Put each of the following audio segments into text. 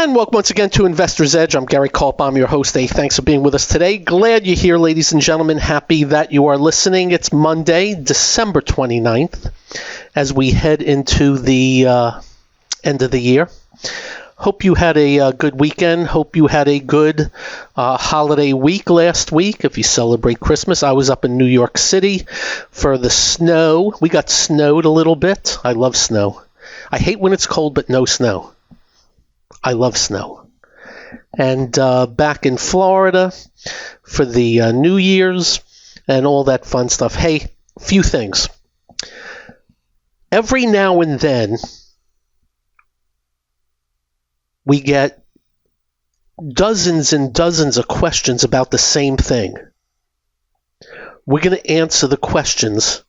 And welcome once again to Investor's Edge. I'm Gary Kaltbaum, your host. Thanks for being with us today. Glad you're here, ladies and gentlemen. Happy that you are listening. It's Monday, December 29th, as we head into the end of the year. Hope you had a good weekend. Hope you had a good holiday week last week. If you celebrate Christmas, I was up in New York City for the snow. We got snowed a little bit. I love snow. I hate when it's cold, but no snow. I love snow. And back in Florida for the New Year's and all that fun stuff. Hey, a few things. Every now and then, we get dozens and dozens of questions about the same thing. We're going to answer the questions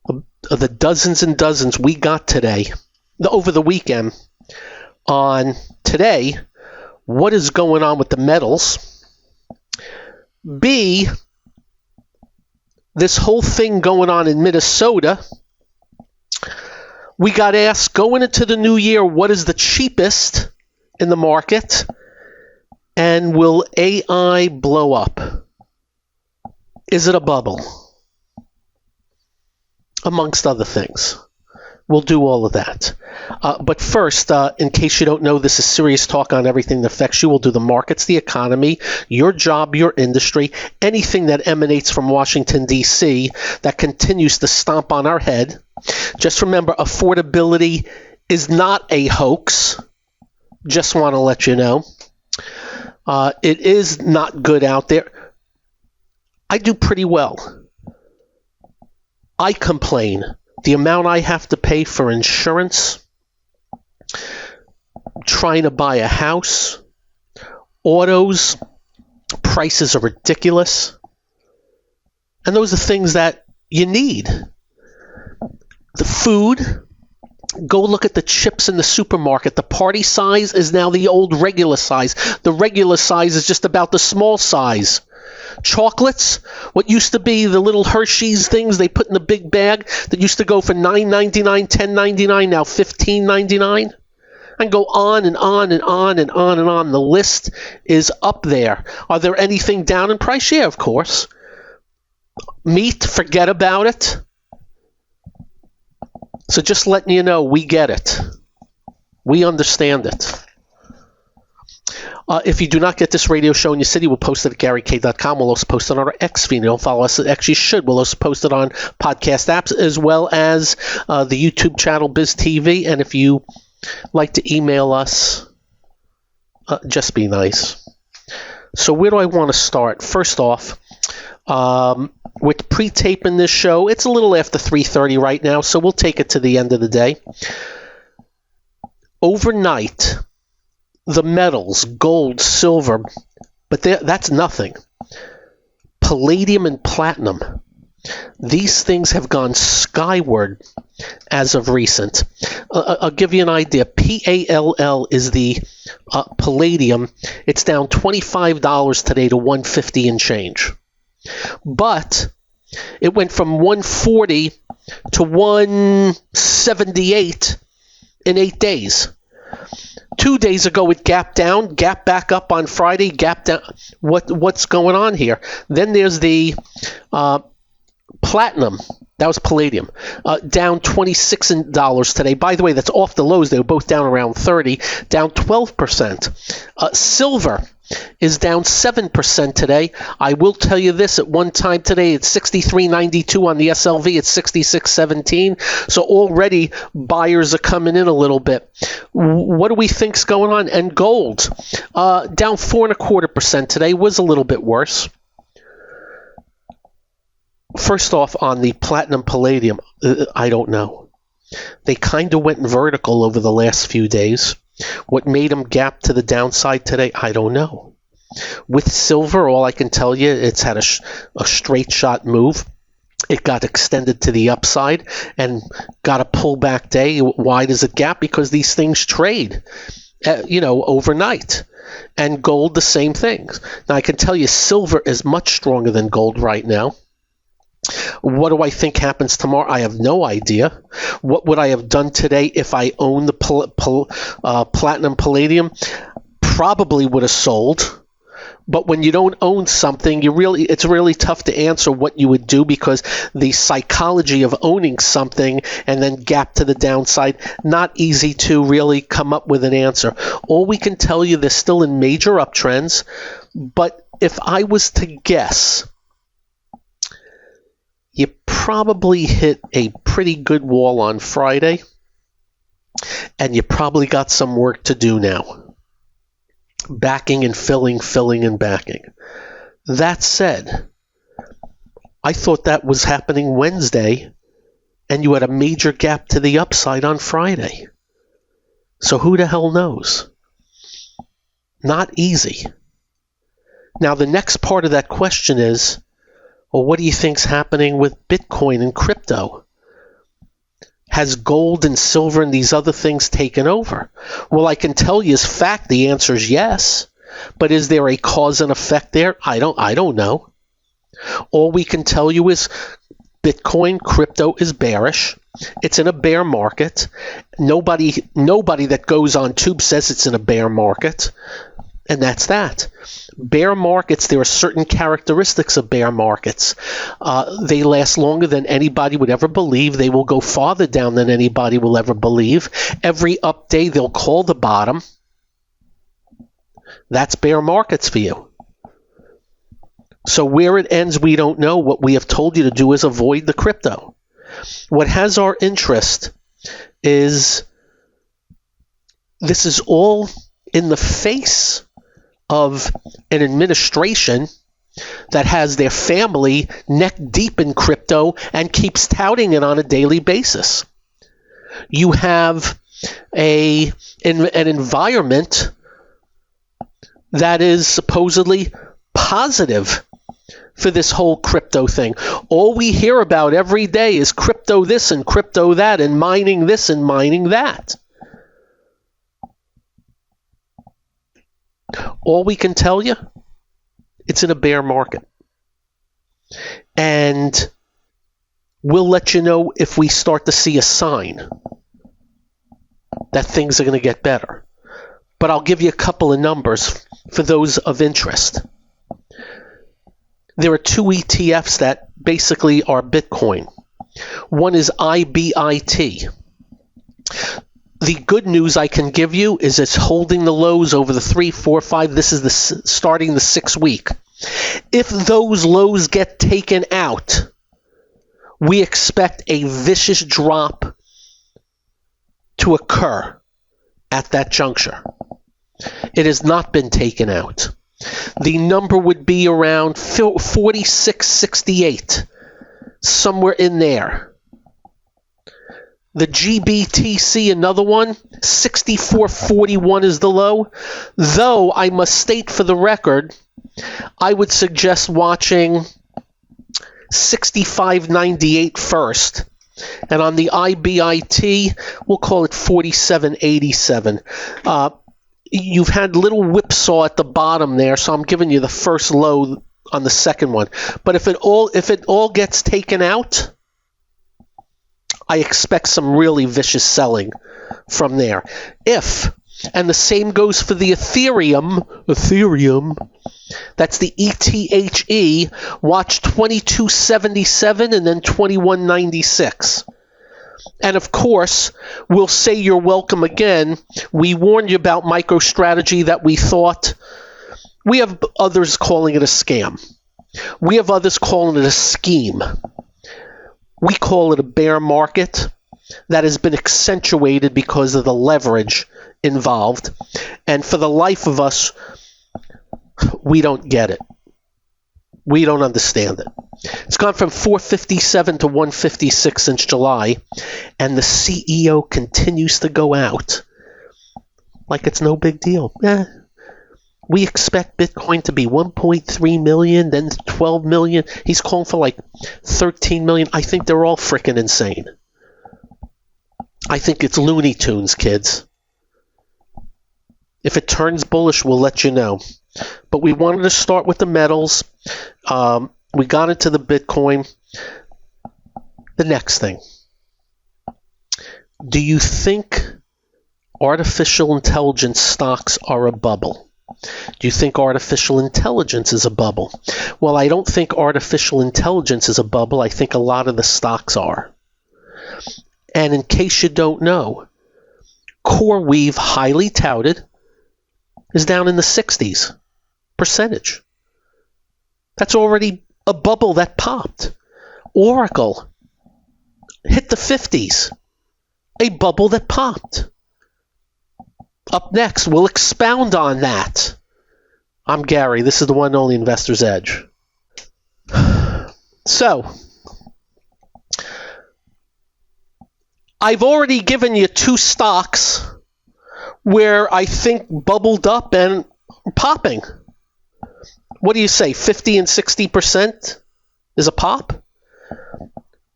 of the dozens and dozens we got today, over the weekend, on today, what is going on with the metals? B, this whole thing going on in Minnesota. We got asked going into the new year, what is the cheapest in the market? And will AI blow up? Is it a bubble? Amongst other things. We'll do all of that. But first, in case you don't know, this is serious talk on everything that affects you. We'll do the markets, the economy, your job, your industry, anything that emanates from Washington, D.C. that continues to stomp on our head. Just remember, affordability is not a hoax. Just want to let you know. It is not good out there. I do pretty well. I complain. The amount I have to pay for insurance, trying to buy a house, autos, prices are ridiculous. And those are things that you need. The food, go look at the chips in the supermarket. The party size is now the old regular size. The regular size is just about the small size. Chocolates, what used to be the little Hershey's things they put in the big bag that used to go for $9.99, $10.99, now $15.99. And go on and on and on and on and on. The list is up there. Are there anything down in price? Yeah, of course. Meat, forget about it. So just letting you know, we get it. We understand it. If you do not get this radio show in your city, we'll post it at GaryK.com. We'll also post it on our X feed. You don't follow us, actually should. We'll also post it on podcast apps as well as the YouTube channel BizTV. And if you like to email us, just be nice. So where do I want to start? First off, with pre-taping this show, it's a little after 3:30 right now, so we'll take it to the end of the day. Overnight, the metals, gold, silver, but that's nothing. Palladium and platinum, these things have gone skyward as of recent. I'll give you an idea. PALL is the palladium. It's down $25 today to $150 and change. But it went from 140 to 178 in 8 days. 2 days ago, it gapped down, gapped back up on Friday, gapped down. What's going on here? Then there's the platinum. That was palladium. Down $26 today. By the way, that's off the lows. They were both down around 30, down 12%. Silver is down 7% today. I will tell you this, at one time today, it's 63.92 on the SLV, it's 66.17. So already buyers are coming in a little bit. What do we think's going on? And gold, down 4.25% today, was a little bit worse. First off, on the platinum palladium, I don't know. They kind of went vertical over the last few days. What made them gap to the downside today, I don't know. With silver, all I can tell you, it's had a straight shot move. It got extended to the upside and got a pullback day. Why does it gap? Because these things trade, overnight. And gold, the same thing. Now, I can tell you silver is much stronger than gold right now. What do I think happens tomorrow? I have no idea. What would I have done today if I owned the platinum palladium? Probably would have sold. But when you don't own something, it's really tough to answer what you would do, because the psychology of owning something and then gap to the downside, not easy to really come up with an answer. All we can tell you, they're still in major uptrends. But if I was to guess, you probably hit a pretty good wall on Friday, and you probably got some work to do now. Backing and filling and backing. That said, I thought that was happening Wednesday, and you had a major gap to the upside on Friday. So who the hell knows? Not easy. Now, the next part of that question is, well, what do you think's happening with Bitcoin and crypto? Has gold and silver and these other things taken over? Well, I can tell you as fact the answer is yes. But is there a cause and effect there? I don't know. All we can tell you is Bitcoin, crypto is bearish. It's in a bear market. Nobody that goes on tube says it's in a bear market. And that's that. Bear markets, there are certain characteristics of bear markets. They last longer than anybody would ever believe. They will go farther down than anybody will ever believe. Every up day, they'll call the bottom. That's bear markets for you. So where it ends, we don't know. What we have told you to do is avoid the crypto. What has our interest is this is all in the face of an administration that has their family neck deep in crypto and keeps touting it on a daily basis. You have an environment that is supposedly positive for this whole crypto thing. All we hear about every day is crypto this and crypto that and mining this and mining that. All we can tell you, it's in a bear market. And we'll let you know if we start to see a sign that things are going to get better. But I'll give you a couple of numbers for those of interest. There are two ETFs that basically are Bitcoin. One is IBIT. The good news I can give you is it's holding the lows over the 3, 4, 5. This is starting the 6 week. If those lows get taken out, we expect a vicious drop to occur at that juncture. It has not been taken out. The number would be around 46.68, somewhere in there. The GBTC, another one, 64.41 is the low. Though I must state for the record, I would suggest watching 65.98 first. And on the IBIT, we'll call it 47.87. You've had little whipsaw at the bottom there, so I'm giving you the first low on the second one. But if it all gets taken out, I expect some really vicious selling from there. And the same goes for the Ethereum, that's the ETHE, watch 22.77 and then 21.96. And of course, we'll say you're welcome again. We warned you about MicroStrategy that we thought, we have others calling it a scam. We have others calling it a scheme. We call it a bear market that has been accentuated because of the leverage involved. And for the life of us, we don't get it. We don't understand it. It's gone from 457 to 156 since July, and the CEO continues to go out like it's no big deal. We expect Bitcoin to be 1.3 million, then 12 million. He's calling for like 13 million. I think they're all freaking insane. I think it's Looney Tunes, kids. If it turns bullish, we'll let you know. But we wanted to start with the metals. We got into the Bitcoin. The next thing. Do you think artificial intelligence stocks are a bubble? Do you think artificial intelligence is a bubble? Well, I don't think artificial intelligence is a bubble. I think a lot of the stocks are. And in case you don't know, CoreWeave, highly touted, is down in the 60s percentage. That's already a bubble that popped. Oracle hit the 50s, a bubble that popped. Up next, we'll expound on that. I'm Gary. This is the one and only Investor's Edge. So, I've already given you two stocks where I think bubbled up and popping. What do you say, 50 and 60% is a pop?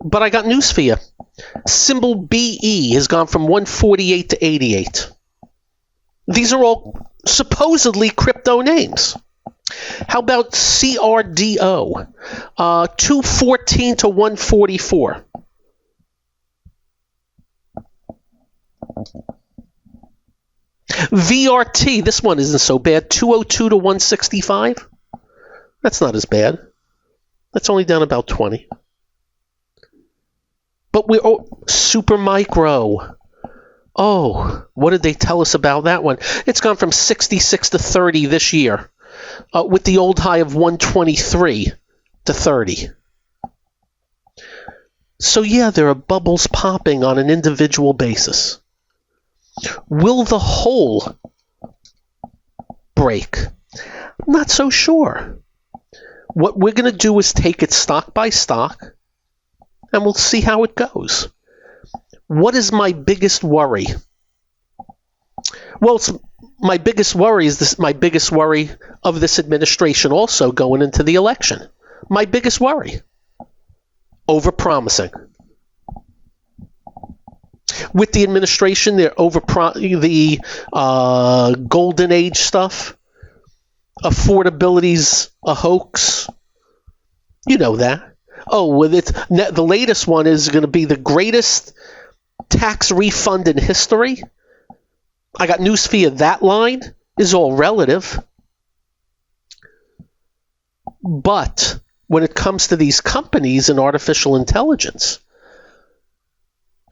But I got news for you. Symbol BE has gone from 148 to 88. These are all supposedly crypto names. How about CRDO? 214 to 144. VRT, this one isn't so bad. 202 to 165. That's not as bad. That's only down about 20. But we're super micro. Oh, what did they tell us about that one? It's gone from 66 to 30 this year, with the old high of 123 to 30. So yeah, there are bubbles popping on an individual basis. Will the whole break? I'm not so sure. What we're going to do is take it stock by stock, and we'll see how it goes. What is my biggest worry? Well, my biggest worry is my biggest worry of this administration also going into the election. My biggest worry. Overpromising. With the administration, they're the golden age stuff. Affordability's a hoax. You know that. Oh, with it, the latest one is going to be the greatest tax refund in history. I got news for you. That line is all relative. But when it comes to these companies and artificial intelligence,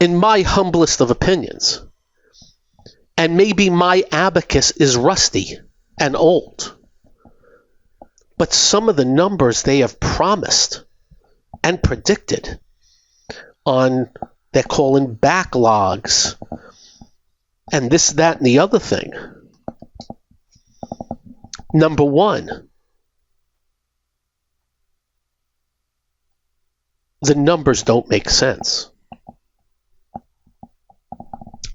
in my humblest of opinions, and maybe my abacus is rusty and old, but some of the numbers they have promised and predicted on, they're calling backlogs, and this, that, and the other thing. Number one, the numbers don't make sense.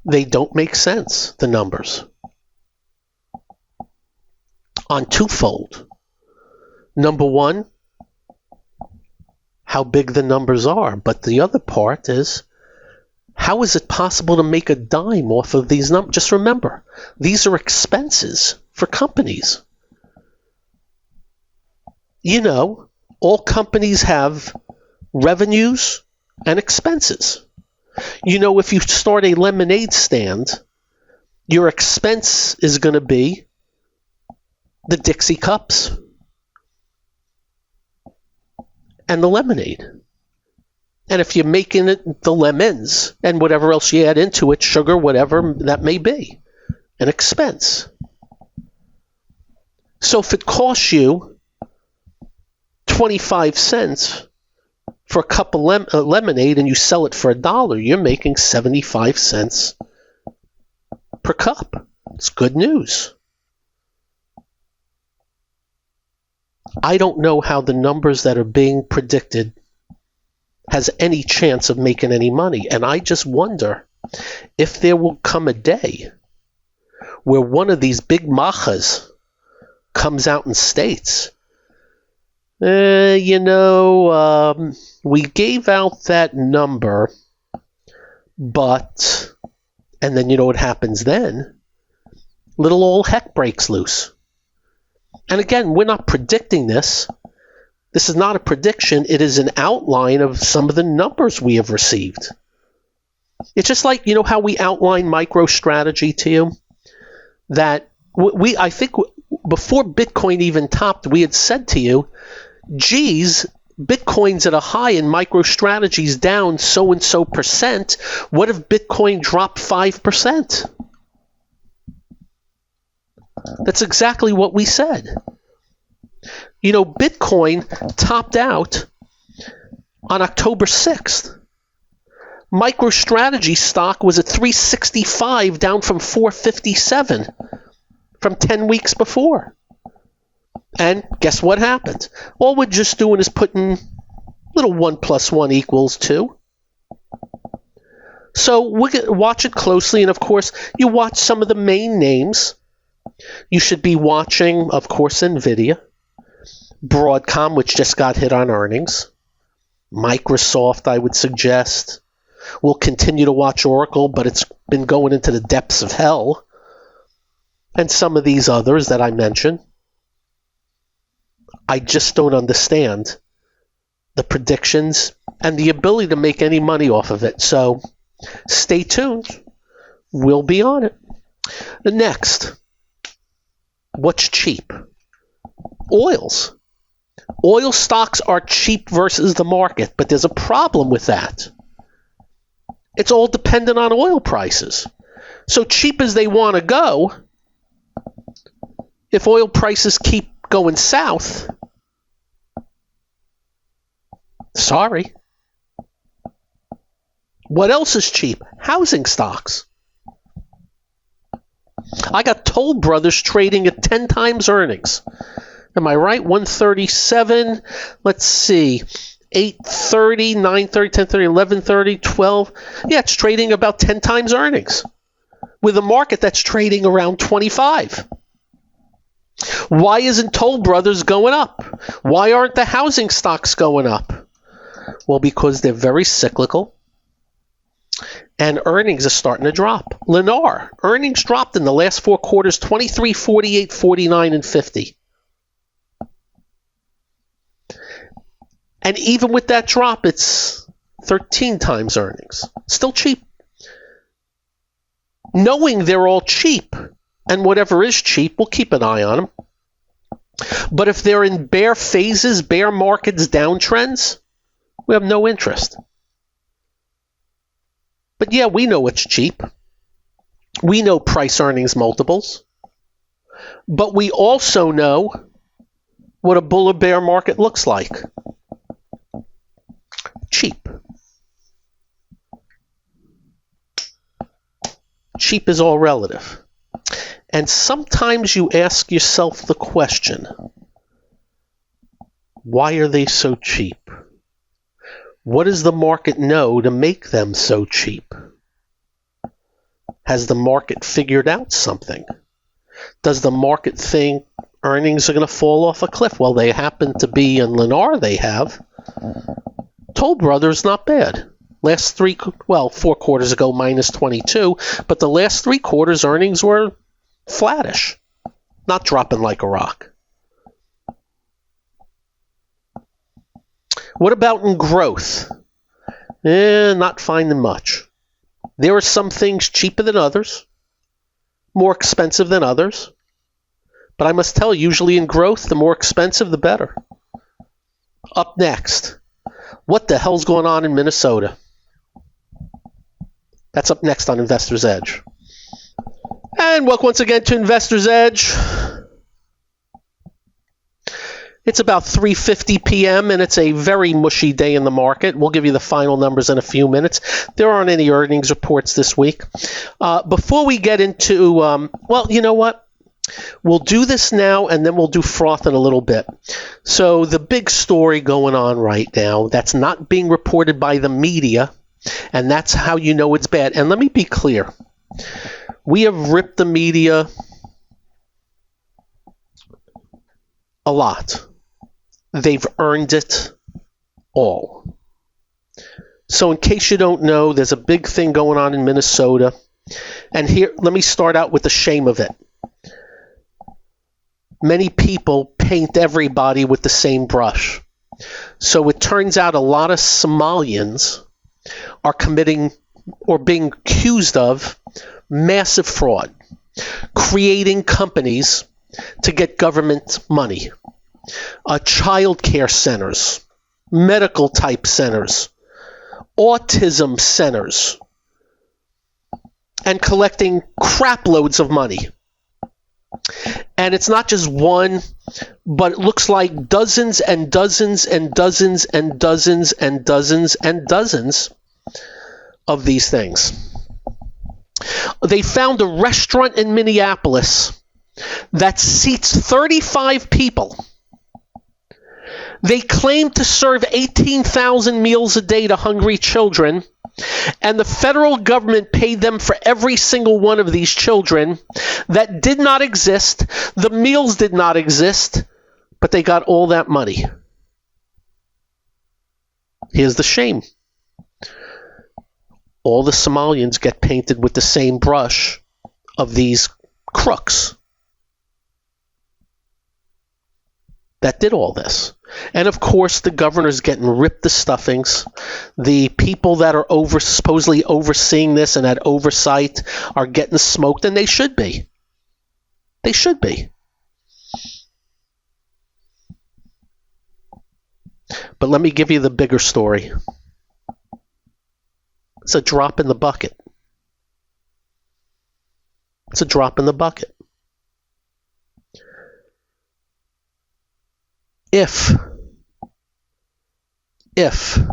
They don't make sense, the numbers. On twofold. Number one, how big the numbers are. But the other part is, how is it possible to make a dime off of these numbers? Just remember, these are expenses for companies. You know, all companies have revenues and expenses. You know, if you start a lemonade stand, your expense is going to be the Dixie cups and the lemonade. And if you're making it the lemons and whatever else you add into it, sugar, whatever that may be, an expense. So if it costs you 25 cents for a cup of lemonade and you sell it for $1, you're making 75 cents per cup. It's good news. I don't know how the numbers that are being predicted has any chance of making any money. And I just wonder if there will come a day where one of these big machas comes out and states, we gave out that number, but, and then you know what happens then? Little old heck breaks loose. And again, we're not predicting this. This is not a prediction. It is an outline of some of the numbers we have received. It's just like, how we outline MicroStrategy to you? That I think before Bitcoin even topped, we had said to you, geez, Bitcoin's at a high and MicroStrategy's down so-and-so percent. What if Bitcoin dropped 5%? That's exactly what we said. Bitcoin topped out on October 6th. MicroStrategy stock was at 365, down from 457 from 10 weeks before. And guess what happened? All we're just doing is putting little 1 + 1 = 2. So watch it closely, and of course, you watch some of the main names. You should be watching, of course, NVIDIA, Broadcom, which just got hit on earnings, Microsoft, I would suggest. We'll continue to watch Oracle, but it's been going into the depths of hell. And some of these others that I mentioned. I just don't understand the predictions and the ability to make any money off of it. So stay tuned. We'll be on it. Next, what's cheap? Oils. Oil stocks are cheap versus the market, but there's a problem with that. It's all dependent on oil prices. So cheap as they want to go, if oil prices keep going south, sorry. What else is cheap? Housing stocks. I got Toll Brothers trading at 10 times earnings. Am I right? 137. Let's see. 8:30, 9:30, 10:30, 11:30, 12. Yeah, it's trading about 10 times earnings with a market that's trading around 25. Why isn't Toll Brothers going up? Why aren't the housing stocks going up? Well, because they're very cyclical and earnings are starting to drop. Lennar, earnings dropped in the last 4 quarters, 23, 48, 49, and 50. And even with that drop, it's 13 times earnings. Still cheap. Knowing they're all cheap, and whatever is cheap, we'll keep an eye on them. But if they're in bear phases, bear markets, downtrends, we have no interest. But yeah, we know it's cheap. We know price earnings multiples. But we also know what a bull or bear market looks like. Cheap. Cheap is all relative. And sometimes you ask yourself the question, why are they so cheap? What does the market know to make them so cheap? Has the market figured out something? Does the market think earnings are going to fall off a cliff? Well, they happen to be in Lennar, they have. Toll Brothers, not bad. 4 quarters ago, minus 22, but the last 3 quarters earnings were flattish, not dropping like a rock. What about in growth? Not finding much. There are some things cheaper than others, more expensive than others, but I must tell you, usually in growth, the more expensive, the better. Up next, what the hell's going on in Minnesota? That's up next on Investor's Edge. And welcome once again to Investor's Edge. It's about 3:50 p.m. and it's a very mushy day in the market. We'll give you the final numbers in a few minutes. There aren't any earnings reports this week. Before we get into, you know what? We'll do this now and then we'll do froth in a little bit. So the big story going on right now that's not being reported by the media, and that's how you know it's bad. And let me be clear. We have ripped the media a lot. They've earned it all. So in case you don't know, there's a big thing going on in Minnesota. And here, let me start out with the shame of it. Many people paint everybody with the same brush. So it turns out a lot of Somalians are committing or being accused of massive fraud, creating companies to get government money, child care centers, medical type centers, autism centers, and collecting crap loads of money. And it's not just one, but it looks like dozens and dozens and dozens and dozens and dozens and dozens of these things. They found a restaurant in Minneapolis that seats 35 people. They claim to serve 18,000 meals a day to hungry children, and the federal government paid them for every single one of these children that did not exist. The meals did not exist, but they got all that money. Here's the shame. All the Somalians get painted with the same brush of these crooks that did all this. And of course, the governor's getting ripped to stuffings. The people that are supposedly overseeing this and had oversight are getting smoked, and they should be. They should be. But let me give you the bigger story. It's a drop in the bucket. It's a drop in the bucket. If an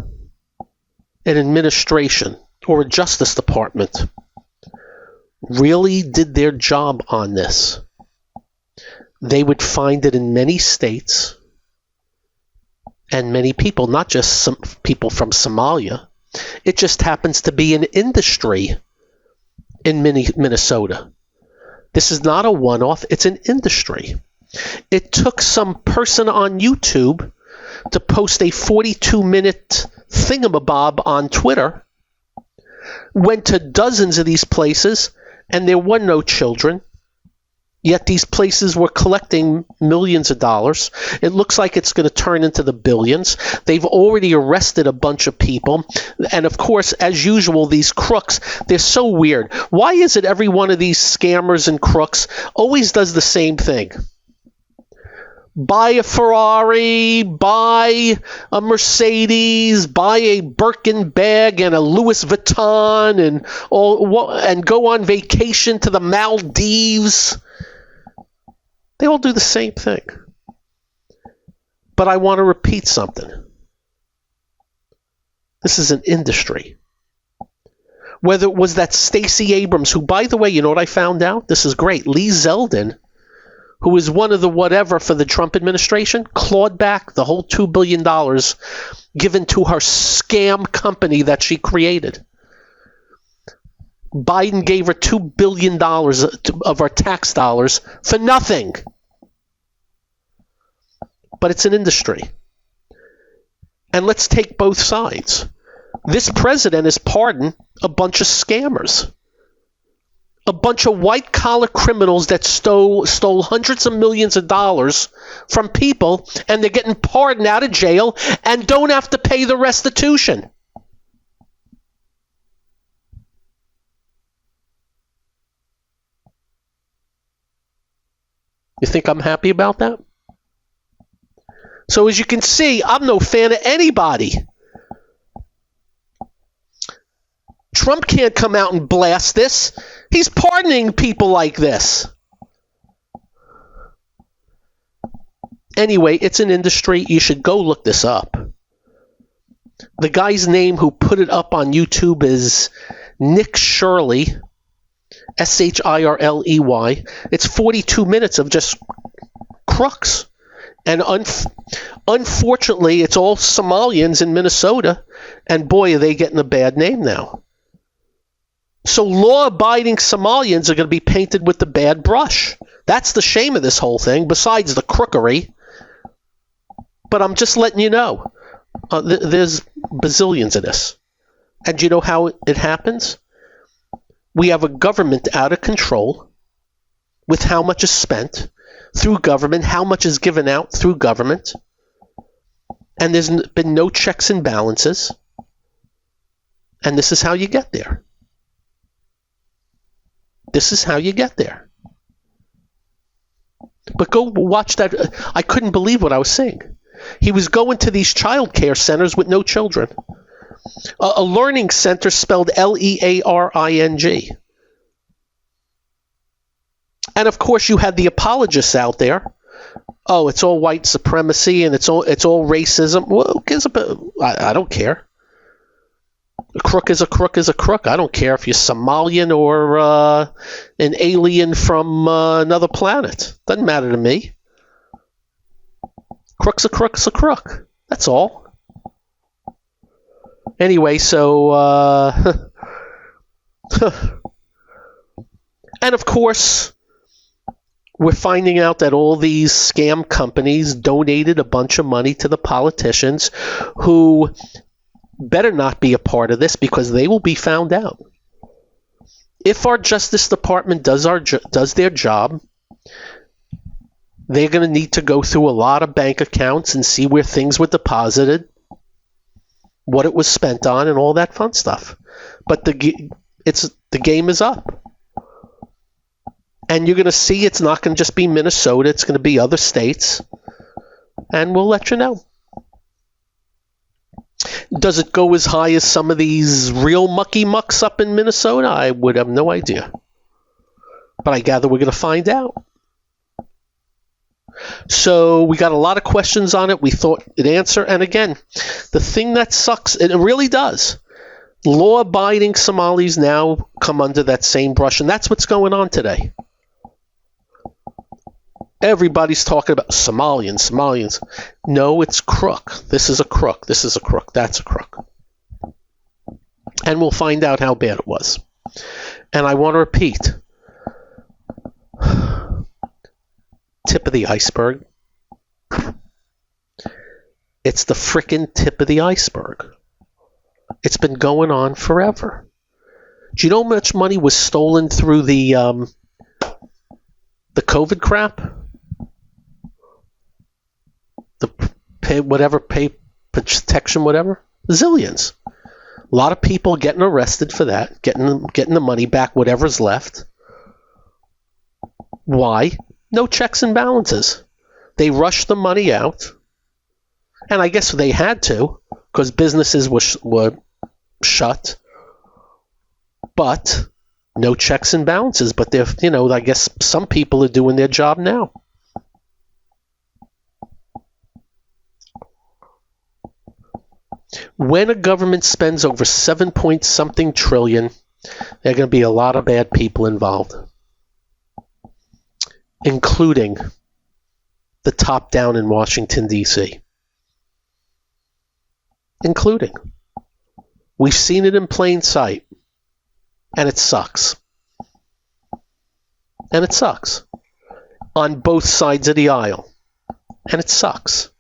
administration or a Justice Department really did their job on this, they would find it in many states and many people, not just some people from Somalia. It just happens to be an industry in Minnesota. This is not a one-off, it's an industry. It took some person on YouTube to post a 42-minute thingamabob on Twitter, went to dozens of these places, and there were no children. Yet these places were collecting millions of dollars. It looks like it's going to turn into the billions. They've already arrested a bunch of people. And of course, as usual, these crooks, they're so weird. Why is it every one of these scammers and crooks always does the same thing? Buy a Ferrari, buy a Mercedes, buy a Birkin bag and a Louis Vuitton, and go on vacation to the Maldives. They all do the same thing. But I want to repeat something. This is an industry. Whether it was that Stacey Abrams, who, by the way, you know what I found out? This is great. Lee Zeldin, who is one of the whatever for the Trump administration, clawed back the whole $2 billion given to her scam company that she created. Biden gave her $2 billion of our tax dollars for nothing. But it's an industry. And let's take both sides. This president has pardoned a bunch of scammers. A bunch of white-collar criminals that stole hundreds of millions of dollars from people, and they're getting pardoned out of jail and don't have to pay the restitution. You think I'm happy about that? So as you can see, I'm no fan of anybody. Trump can't come out and blast this. He's pardoning people like this. Anyway, it's an industry. You should go look this up. The guy's name who put it up on YouTube is Nick Shirley, Shirley. It's 42 minutes of just crooks. And unfortunately, it's all Somalians in Minnesota. And boy, are they getting a bad name now. So law-abiding Somalians are going to be painted with the bad brush. That's the shame of this whole thing, besides the crookery. But I'm just letting you know, there's bazillions of this. And do you know how it happens? We have a government out of control with how much is spent through government, how much is given out through government. And there's been no checks and balances. And this is how you get there. This is how you get there. But go watch that. I couldn't believe what I was seeing. He was going to these child care centers with no children. A learning center spelled Learing. And of course you had the apologists out there. Oh, it's all white supremacy and it's all racism. Well, who cares about, I don't care. A crook is a crook is a crook. I don't care if you're Somalian or an alien from another planet. Doesn't matter to me. Crook's a crook's a crook. That's all. Anyway, so and of course we're finding out that all these scam companies donated a bunch of money to the politicians who better not be a part of this because they will be found out. If our Justice Department does their job, they're going to need to go through a lot of bank accounts and see where things were deposited, what it was spent on, and all that fun stuff. But the game is up. And you're going to see it's not going to just be Minnesota. It's going to be other states. And we'll let you know. Does it go as high as some of these real mucky mucks up in Minnesota? I would have no idea. But I gather we're going to find out. So we got a lot of questions on it. We thought it'd answer. And again, the thing that sucks, and it really does, law-abiding Somalis now come under that same brush. And that's what's going on today. Everybody's talking about Somalians. No, it's crook. This is a crook. This is a crook. That's a crook. And we'll find out how bad it was. And I want to repeat. Tip of the iceberg. It's the frickin' tip of the iceberg. It's been going on forever. Do you know how much money was stolen through the COVID crap? The pay protection, whatever. Zillions. A lot of people getting arrested for that, getting the money back, whatever's left. Why? No checks and balances. They rushed the money out, and I guess they had to because businesses were shut. But no checks and balances. But I guess some people are doing their job now. When a government spends over 7-point-something trillion, there are going to be a lot of bad people involved, including the top down in Washington, D.C. Including. We've seen it in plain sight, and it sucks. And it sucks. On both sides of the aisle. And it sucks.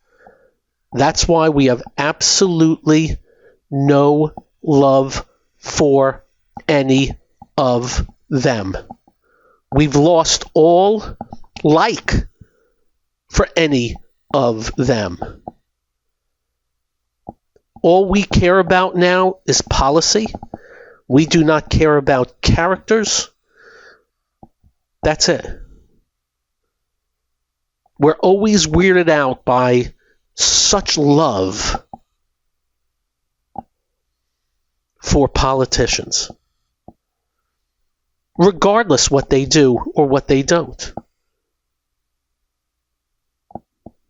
That's why we have absolutely no love for any of them. We've lost all like for any of them. All we care about now is policy. We do not care about characters. That's it. We're always weirded out by such love for politicians, regardless what they do or what they don't.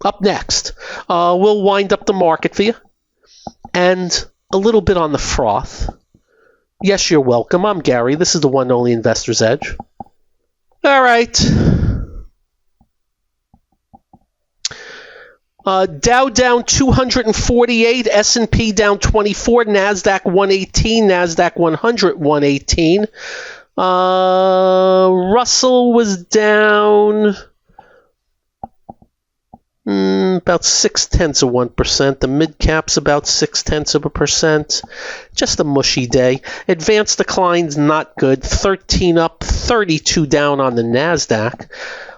Up next, we'll wind up the market for you and a little bit on the froth. Yes, you're welcome. I'm Gary. This is the one and only Investor's Edge. All right. Dow down 248, S&P down 24, NASDAQ 118, NASDAQ 100 118. Russell was down about 0.6%. The mid-cap's about 0.6%. Just a mushy day. Advanced declines not good. 13 up, 32 down on the NASDAQ.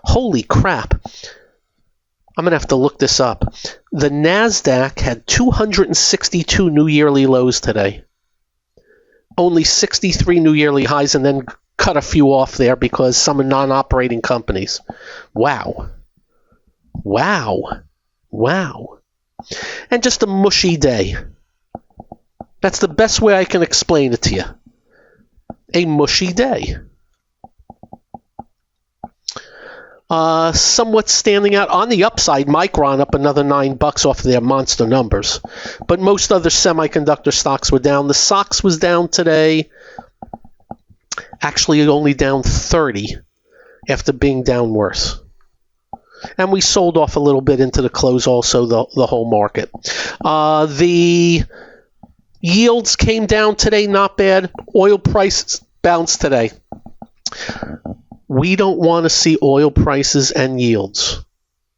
Holy crap. I'm going to have to look this up. The NASDAQ had 262 new yearly lows today. Only 63 new yearly highs, and then cut a few off there because some are non-operating companies. Wow. And just a mushy day. That's the best way I can explain it to you. A mushy day. Somewhat standing out on the upside, Micron up another $9 off of their monster numbers. But most other semiconductor stocks were down. The SOX was down today. Actually, only down 30 after being down worse. And we sold off a little bit into the close also, the whole market. The yields came down today, not bad. Oil prices bounced today. We don't want to see oil prices and yields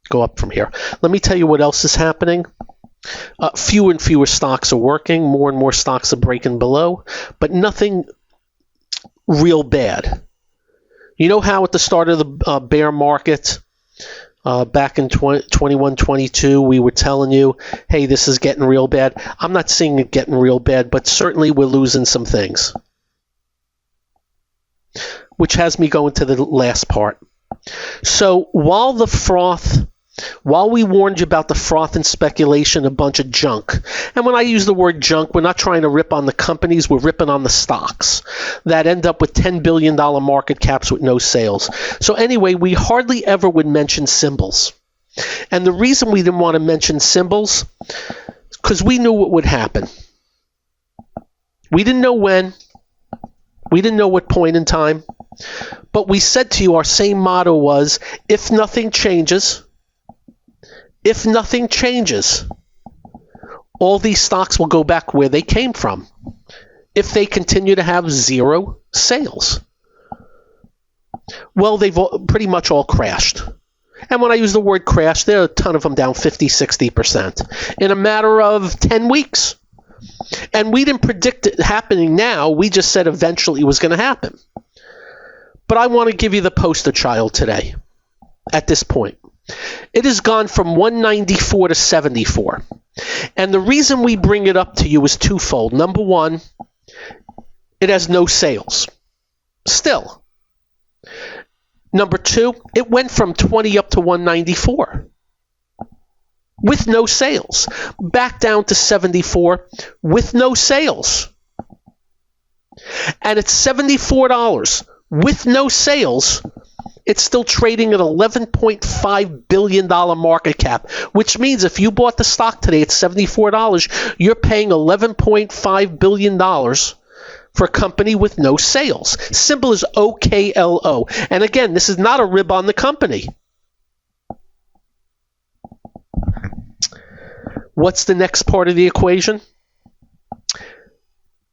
go up from here. Let me tell you what else is happening. Fewer and fewer stocks are working. More and more stocks are breaking below, but nothing real bad. You know how at the start of the bear market, back in 21, 22, we were telling you, hey, this is getting real bad. I'm not seeing it getting real bad, but certainly we're losing some things. Which has me going to the last part. So while we warned you about the froth and speculation, a bunch of junk, and when I use the word junk, we're not trying to rip on the companies, we're ripping on the stocks that end up with $10 billion market caps with no sales. So anyway, we hardly ever would mention symbols. And the reason we didn't want to mention symbols, because we knew what would happen. We didn't know when. We didn't know what point in time. But we said to you, our same motto was, if nothing changes, all these stocks will go back where they came from if they continue to have zero sales. Well, they've pretty much all crashed. And when I use the word crash, there are a ton of them down 50, 60% in a matter of 10 weeks. And we didn't predict it happening now. We just said eventually it was going to happen. But I want to give you the poster child today at this point. It has gone from 194 to 74. And the reason we bring it up to you is twofold. Number one, it has no sales. Still. Number two, it went from 20 up to 194. With no sales. Back down to 74 with no sales. And at $74 with no sales, it's still trading at $11.5 billion market cap, which means if you bought the stock today at $74, you're paying $11.5 billion for a company with no sales. Symbol is OKLO. And again, this is not a rib on the company. What's the next part of the equation?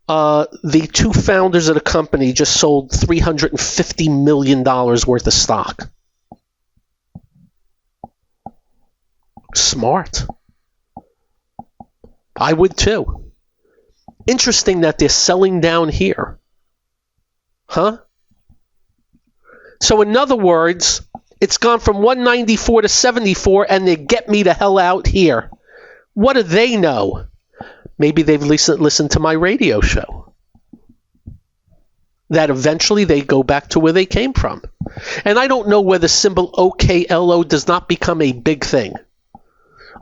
The two founders of the company just sold $350 million worth of stock. Smart. I would too. Interesting that they're selling down here. Huh? So in other words, it's gone from 194 to 74 and they get me the hell out here. What do they know? Maybe they've listened to my radio show. That eventually they go back to where they came from. And I don't know whether symbol OKLO does not become a big thing.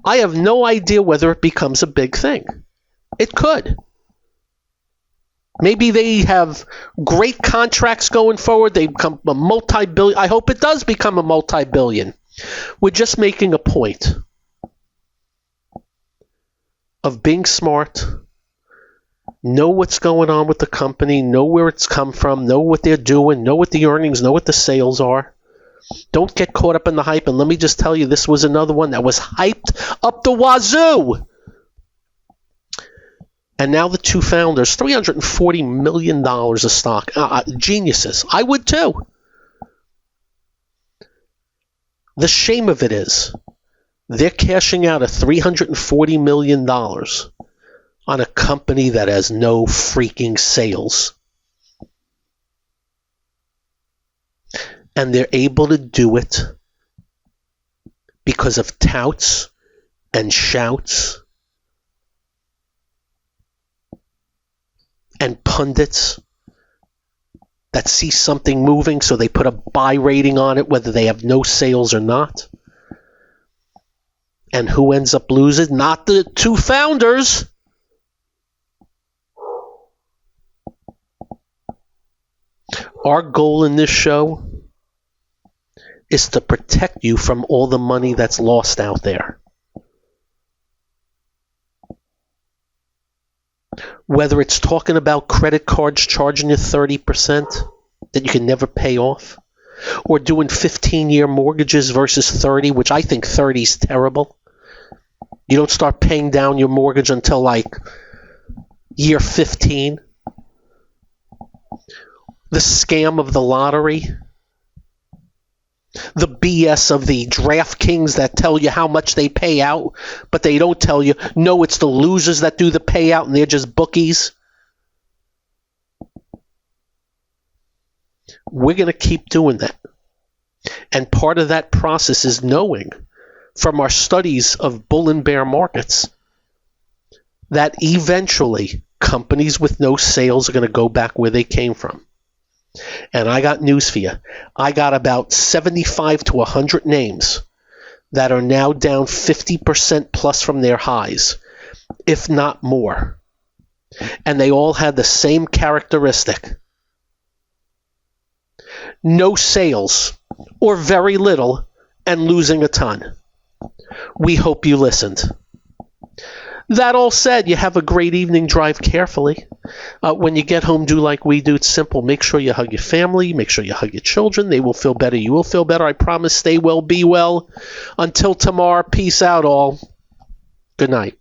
I have no idea whether it becomes a big thing. It could. Maybe they have great contracts going forward. They become a multi-billion. I hope it does become a multi-billion. We're just making a point of being smart, know what's going on with the company, know where it's come from, know what they're doing, know what the earnings, know what the sales are. Don't get caught up in the hype. And let me just tell you, this was another one that was hyped up the wazoo. And now the two founders, $340 million of stock. Geniuses. I would too. The shame of it is, they're cashing out $340 million on a company that has no freaking sales. And they're able to do it because of touts and shouts and pundits that see something moving, so they put a buy rating on it, whether they have no sales or not. And who ends up losing? Not the two founders. Our goal in this show is to protect you from all the money that's lost out there. Whether it's talking about credit cards charging you 30% that you can never pay off, or doing 15-year mortgages versus 30, which I think 30 is terrible. You don't start paying down your mortgage until like year 15. The scam of the lottery. The BS of the DraftKings that tell you how much they pay out, but they don't tell you, no, it's the losers that do the payout and they're just bookies. We're going to keep doing that. And part of that process is knowing from our studies of bull and bear markets that eventually companies with no sales are going to go back where they came from. And I got news for you. I got about 75 to 100 names that are now down 50% plus from their highs, if not more. And they all had the same characteristic. No sales, or very little, and losing a ton. We hope you listened. That all said, you have a great evening. Drive carefully. When you get home, do like we do. It's simple. Make sure you hug your family. Make sure you hug your children. They will feel better. You will feel better. I promise. Stay well. Be well. Until tomorrow. Peace out, all. Good night.